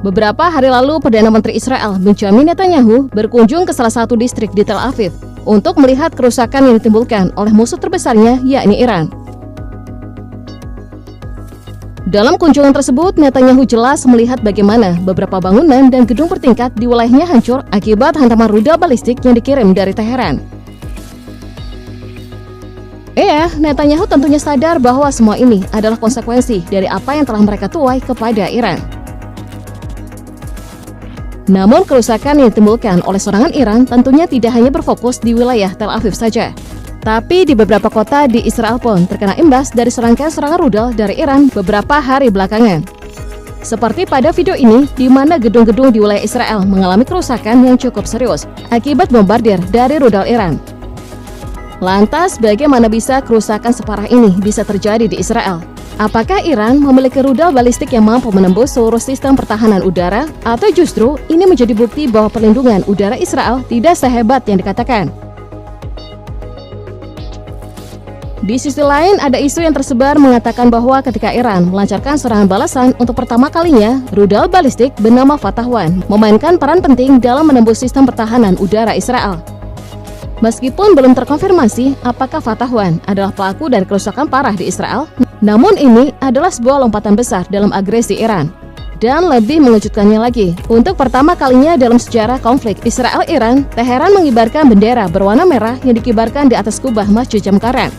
Beberapa hari lalu, Perdana Menteri Israel Benjamin Netanyahu berkunjung ke salah satu distrik di Tel Aviv untuk melihat kerusakan yang ditimbulkan oleh musuh terbesarnya, yakni Iran. Dalam kunjungan tersebut, Netanyahu jelas melihat bagaimana beberapa bangunan dan gedung bertingkat di wilayahnya hancur akibat hantaman rudal balistik yang dikirim dari Teheran. Netanyahu tentunya sadar bahwa semua ini adalah konsekuensi dari apa yang telah mereka tuai kepada Iran. Namun kerusakan yang ditimbulkan oleh serangan Iran tentunya tidak hanya berfokus di wilayah Tel Aviv saja, tapi di beberapa kota di Israel pun terkena imbas dari serangkaian serangan rudal dari Iran beberapa hari belakangan. Seperti pada video ini, di mana gedung-gedung di wilayah Israel mengalami kerusakan yang cukup serius akibat bombardir dari rudal Iran. Lantas, bagaimana bisa kerusakan separah ini bisa terjadi di Israel? Apakah Iran memiliki rudal balistik yang mampu menembus seluruh sistem pertahanan udara? Atau justru ini menjadi bukti bahwa perlindungan udara Israel tidak sehebat yang dikatakan? Di sisi lain, ada isu yang tersebar mengatakan bahwa ketika Iran melancarkan serangan balasan untuk pertama kalinya, rudal balistik bernama Fatah 1 memainkan peran penting dalam menembus sistem pertahanan udara Israel. Meskipun belum terkonfirmasi apakah Fatah 1 adalah pelaku dari kerusakan parah di Israel, namun ini adalah sebuah lompatan besar dalam agresi Iran. Dan lebih mengejutkannya lagi, untuk pertama kalinya dalam sejarah konflik Israel-Iran, Teheran mengibarkan bendera berwarna merah yang dikibarkan di atas kubah Masjid Jamkaran.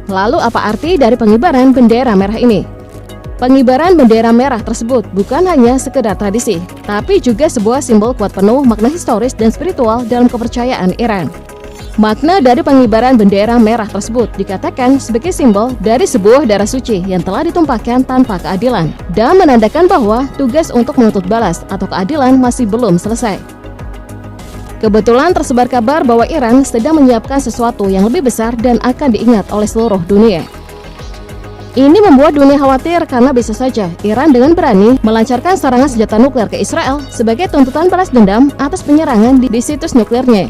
Lalu apa arti dari pengibaran bendera merah ini? Pengibaran bendera merah tersebut bukan hanya sekedar tradisi, tapi juga sebuah simbol kuat penuh makna historis dan spiritual dalam kepercayaan Iran. Makna dari pengibaran bendera merah tersebut dikatakan sebagai simbol dari sebuah darah suci yang telah ditumpahkan tanpa keadilan dan menandakan bahwa tugas untuk menuntut balas atau keadilan masih belum selesai. Kebetulan tersebar kabar bahwa Iran sedang menyiapkan sesuatu yang lebih besar dan akan diingat oleh seluruh dunia. Ini membuat dunia khawatir karena bisa saja Iran dengan berani melancarkan serangan senjata nuklir ke Israel sebagai tuntutan balas dendam atas penyerangan di situs nuklirnya.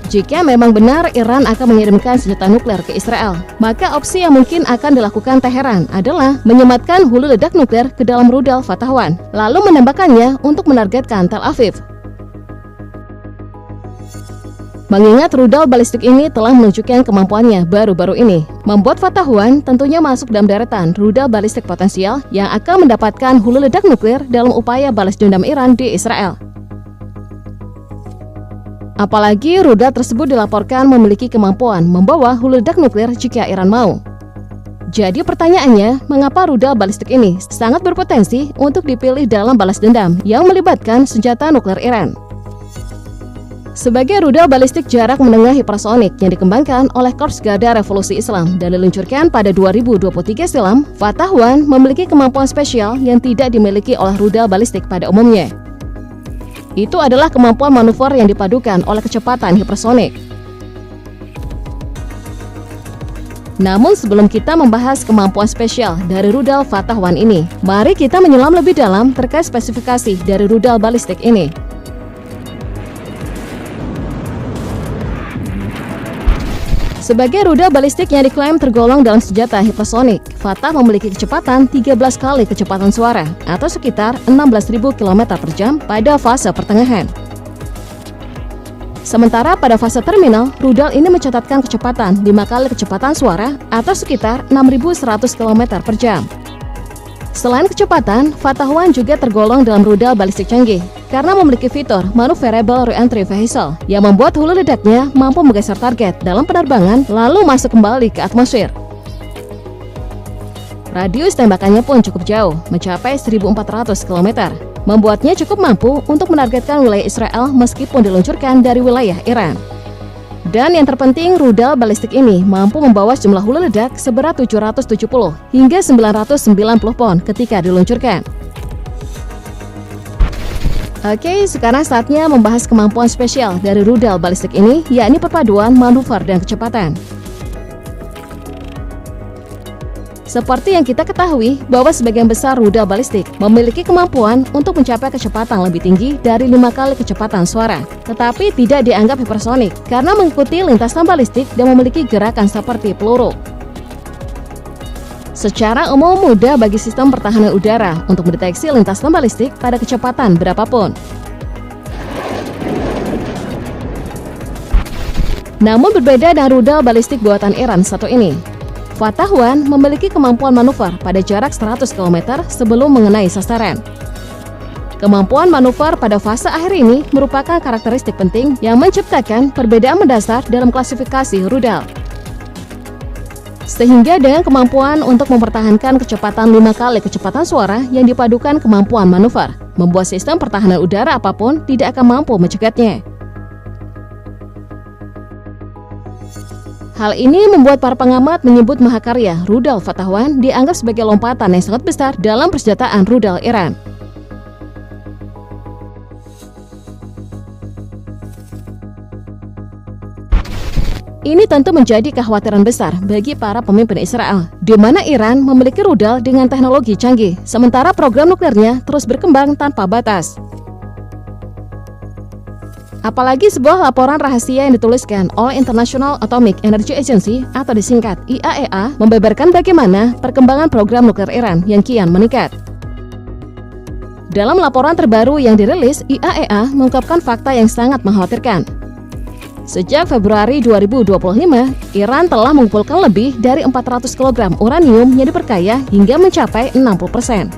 Jika memang benar Iran akan mengirimkan senjata nuklir ke Israel, maka opsi yang mungkin akan dilakukan Teheran adalah menyematkan hulu ledak nuklir ke dalam rudal Fatah 1, lalu menembakkannya untuk menargetkan Tel Aviv. Mengingat rudal balistik ini telah menunjukkan kemampuannya baru-baru ini, membuat Fatah 1 tentunya masuk dalam deretan rudal balistik potensial yang akan mendapatkan hulu ledak nuklir dalam upaya balas dendam Iran di Israel. Apalagi rudal tersebut dilaporkan memiliki kemampuan membawa hulu ledak nuklir jika Iran mau. Jadi pertanyaannya, mengapa rudal balistik ini sangat berpotensi untuk dipilih dalam balas dendam yang melibatkan senjata nuklir Iran? Sebagai rudal balistik jarak menengah hipersonik yang dikembangkan oleh Korps Garda Revolusi Islam dan diluncurkan pada 2023 silam, Fatah 1 memiliki kemampuan spesial yang tidak dimiliki oleh rudal balistik pada umumnya. Itu adalah kemampuan manuver yang dipadukan oleh kecepatan hipersonik. Namun sebelum kita membahas kemampuan spesial dari rudal Fatah 1 ini, mari kita menyelam lebih dalam terkait spesifikasi dari rudal balistik ini. Sebagai rudal balistik yang diklaim tergolong dalam senjata hipersonik, Fatah memiliki kecepatan 13 kali kecepatan suara atau sekitar 16.000 km per jam pada fase pertengahan. Sementara pada fase terminal, rudal ini mencatatkan kecepatan 5 kali kecepatan suara atau sekitar 6.100 km per jam. Selain kecepatan, Fatah 1 juga tergolong dalam rudal balistik canggih karena memiliki fitur Maneuverable Re-entry Vehicle yang membuat hulu ledaknya mampu menggeser target dalam penerbangan lalu masuk kembali ke atmosfer. Radius tembakannya pun cukup jauh, mencapai 1.400 km, membuatnya cukup mampu untuk menargetkan wilayah Israel meskipun diluncurkan dari wilayah Iran. Dan yang terpenting, rudal balistik ini mampu membawa jumlah hulu ledak seberat 770 hingga 990 pon ketika diluncurkan. Oke, sekarang saatnya membahas kemampuan spesial dari rudal balistik ini, yakni perpaduan manuver dan kecepatan. Seperti yang kita ketahui bahwa sebagian besar rudal balistik memiliki kemampuan untuk mencapai kecepatan lebih tinggi dari 5 kali kecepatan suara, tetapi tidak dianggap hipersonik karena mengikuti lintasan balistik dan memiliki gerakan seperti peluru. Secara umum mudah bagi sistem pertahanan udara untuk mendeteksi lintasan balistik pada kecepatan berapapun. Namun berbeda dengan rudal balistik buatan Iran satu ini. Fatah 1 memiliki kemampuan manuver pada jarak 100 km sebelum mengenai sasaran. Kemampuan manuver pada fase akhir ini merupakan karakteristik penting yang menciptakan perbedaan mendasar dalam klasifikasi rudal. Sehingga dengan kemampuan untuk mempertahankan kecepatan 5 kali kecepatan suara yang dipadukan kemampuan manuver, membuat sistem pertahanan udara apapun tidak akan mampu mencegatnya. Hal ini membuat para pengamat menyebut mahakarya rudal Fatah 1 dianggap sebagai lompatan yang sangat besar dalam persenjataan rudal Iran. Ini tentu menjadi kekhawatiran besar bagi para pemimpin Israel, di mana Iran memiliki rudal dengan teknologi canggih, sementara program nuklirnya terus berkembang tanpa batas. Apalagi sebuah laporan rahasia yang dituliskan oleh International Atomic Energy Agency atau disingkat IAEA membeberkan bagaimana perkembangan program nuklir Iran yang kian meningkat. Dalam laporan terbaru yang dirilis, IAEA mengungkapkan fakta yang sangat mengkhawatirkan. Sejak Februari 2025, Iran telah mengumpulkan lebih dari 400 kg uranium yang diperkaya hingga mencapai 60%.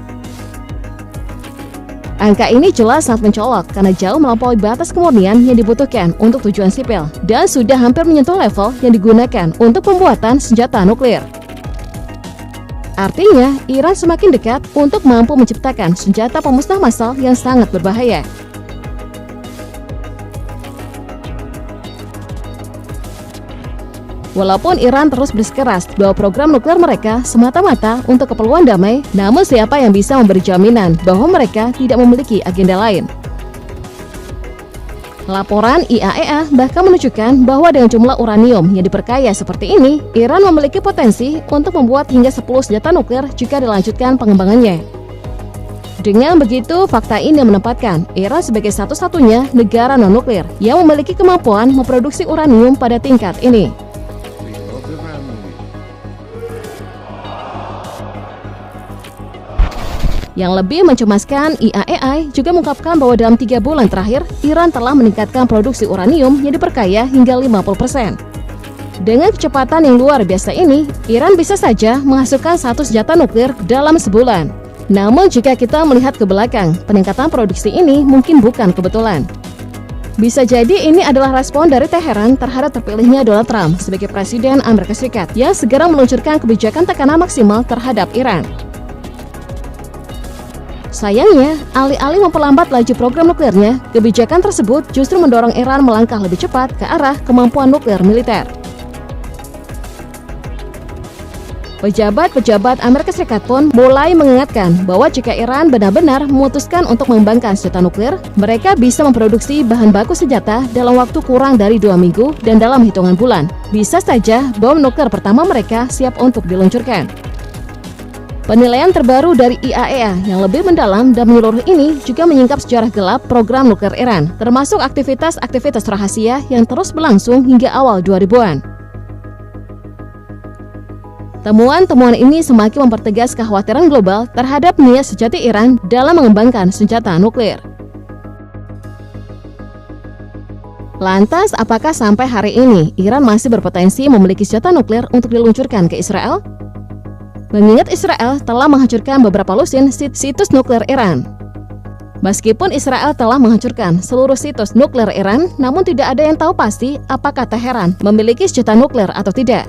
Angka ini jelas sangat mencolok karena jauh melampaui batas kemurnian yang dibutuhkan untuk tujuan sipil dan sudah hampir menyentuh level yang digunakan untuk pembuatan senjata nuklir. Artinya, Iran semakin dekat untuk mampu menciptakan senjata pemusnah massal yang sangat berbahaya. Walaupun Iran terus bersikeras bahwa program nuklir mereka semata-mata untuk keperluan damai, namun siapa yang bisa memberi jaminan bahwa mereka tidak memiliki agenda lain? Laporan IAEA bahkan menunjukkan bahwa dengan jumlah uranium yang diperkaya seperti ini, Iran memiliki potensi untuk membuat hingga 10 senjata nuklir jika dilanjutkan pengembangannya. Dengan begitu, fakta ini menempatkan Iran sebagai satu-satunya negara non-nuklir yang memiliki kemampuan memproduksi uranium pada tingkat ini. Yang lebih mencemaskan, IAEA juga mengungkapkan bahwa dalam 3 bulan terakhir, Iran telah meningkatkan produksi uranium yang diperkaya hingga 50%. Dengan kecepatan yang luar biasa ini, Iran bisa saja menghasilkan 1 senjata nuklir dalam sebulan. Namun jika kita melihat ke belakang, peningkatan produksi ini mungkin bukan kebetulan. Bisa jadi ini adalah respon dari Teheran terhadap terpilihnya Donald Trump sebagai Presiden Amerika Serikat yang segera meluncurkan kebijakan tekanan maksimal terhadap Iran. Sayangnya, alih-alih memperlambat laju program nuklirnya, kebijakan tersebut justru mendorong Iran melangkah lebih cepat ke arah kemampuan nuklir militer. Pejabat-pejabat Amerika Serikat pun mulai mengingatkan bahwa jika Iran benar-benar memutuskan untuk mengembangkan senjata nuklir, mereka bisa memproduksi bahan baku senjata dalam waktu kurang dari 2 minggu dan dalam hitungan bulan. Bisa saja bom nuklir pertama mereka siap untuk diluncurkan. Penilaian terbaru dari IAEA yang lebih mendalam dan menyeluruh ini juga menyingkap sejarah gelap program nuklir Iran, termasuk aktivitas-aktivitas rahasia yang terus berlangsung hingga awal 2000-an. Temuan-temuan ini semakin mempertegas kekhawatiran global terhadap niat sejati Iran dalam mengembangkan senjata nuklir. Lantas, apakah sampai hari ini Iran masih berpotensi memiliki senjata nuklir untuk diluncurkan ke Israel? Mengingat Israel telah menghancurkan beberapa lusin situs nuklir Iran. Meskipun Israel telah menghancurkan seluruh situs nuklir Iran, namun tidak ada yang tahu pasti apakah Teheran memiliki senjata nuklir atau tidak.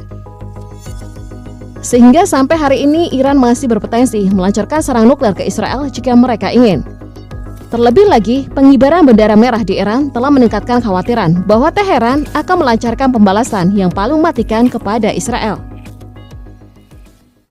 Sehingga sampai hari ini Iran masih berpotensi melancarkan serangan nuklir ke Israel jika mereka ingin. Terlebih lagi, pengibaran bendera merah di Iran telah meningkatkan kekhawatiran bahwa Teheran akan melancarkan pembalasan yang paling mematikan kepada Israel.